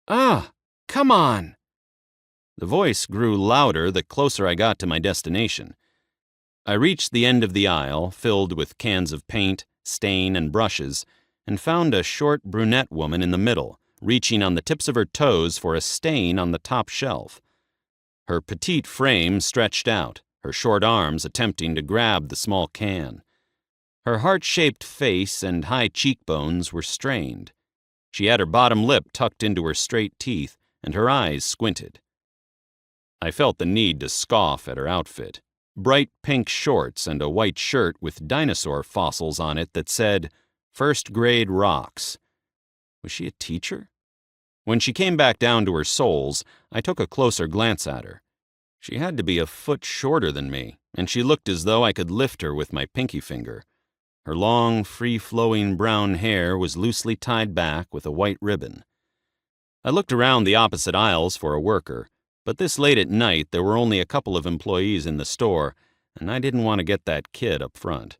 Ah, come on! The voice grew louder the closer I got to my destination. I reached the end of the aisle, filled with cans of paint, stain, and brushes, and found a short brunette woman in the middle, reaching on the tips of her toes for a stain on the top shelf. Her petite frame stretched out, her short arms attempting to grab the small can. Her heart-shaped face and high cheekbones were strained. She had her bottom lip tucked into her straight teeth, and her eyes squinted. I felt the need to scoff at her outfit. Bright pink shorts and a white shirt with dinosaur fossils on it that said, "First Grade Rocks." Was she a teacher? When she came back down to her soles, I took a closer glance at her. She had to be a foot shorter than me, and she looked as though I could lift her with my pinky finger. Her long, free-flowing brown hair was loosely tied back with a white ribbon. I looked around the opposite aisles for a worker, but this late at night there were only a couple of employees in the store, and I didn't want to get that kid up front.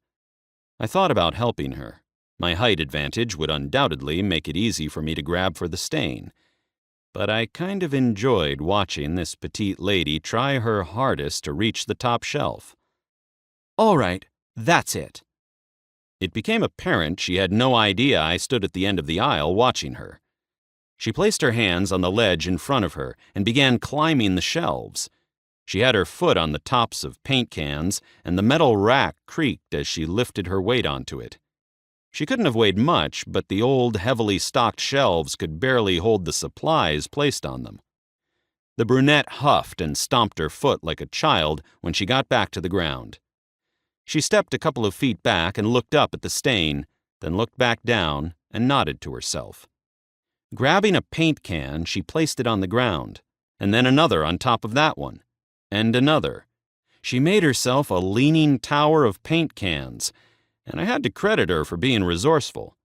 I thought about helping her. My height advantage would undoubtedly make it easy for me to grab for the stain. But I kind of enjoyed watching this petite lady try her hardest to reach the top shelf. "All right, that's it." It became apparent she had no idea I stood at the end of the aisle watching her. She placed her hands on the ledge in front of her and began climbing the shelves. She had her foot on the tops of paint cans, and the metal rack creaked as she lifted her weight onto it. She couldn't have weighed much, but the old, heavily stocked shelves could barely hold the supplies placed on them. The brunette huffed and stomped her foot like a child when she got back to the ground. She stepped a couple of feet back and looked up at the stain, then looked back down and nodded to herself. Grabbing a paint can, she placed it on the ground, and then another on top of that one, and another. She made herself a leaning tower of paint cans, and I had to credit her for being resourceful.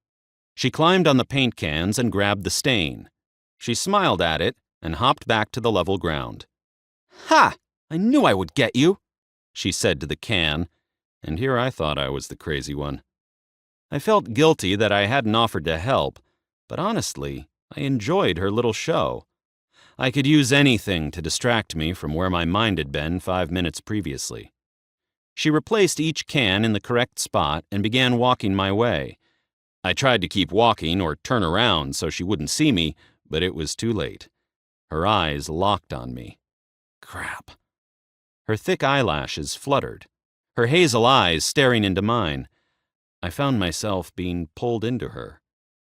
She climbed on the paint cans and grabbed the stain. She smiled at it and hopped back to the level ground. "Ha! I knew I would get you," she said to the can, and here I thought I was the crazy one. I felt guilty that I hadn't offered to help, but honestly, I enjoyed her little show. I could use anything to distract me from where my mind had been 5 minutes previously. She replaced each can in the correct spot and began walking my way. I tried to keep walking or turn around so she wouldn't see me, but it was too late. Her eyes locked on me. Crap. Her thick eyelashes fluttered, her hazel eyes staring into mine. I found myself being pulled into her.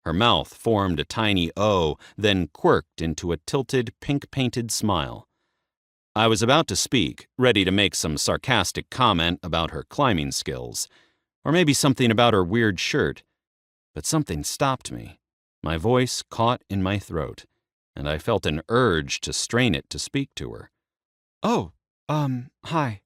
Her mouth formed a tiny O, then quirked into a tilted, pink-painted smile. I was about to speak, ready to make some sarcastic comment about her climbing skills, or maybe something about her weird shirt, but something stopped me. My voice caught in my throat, and I felt an urge to strain it to speak to her. "Oh, hi."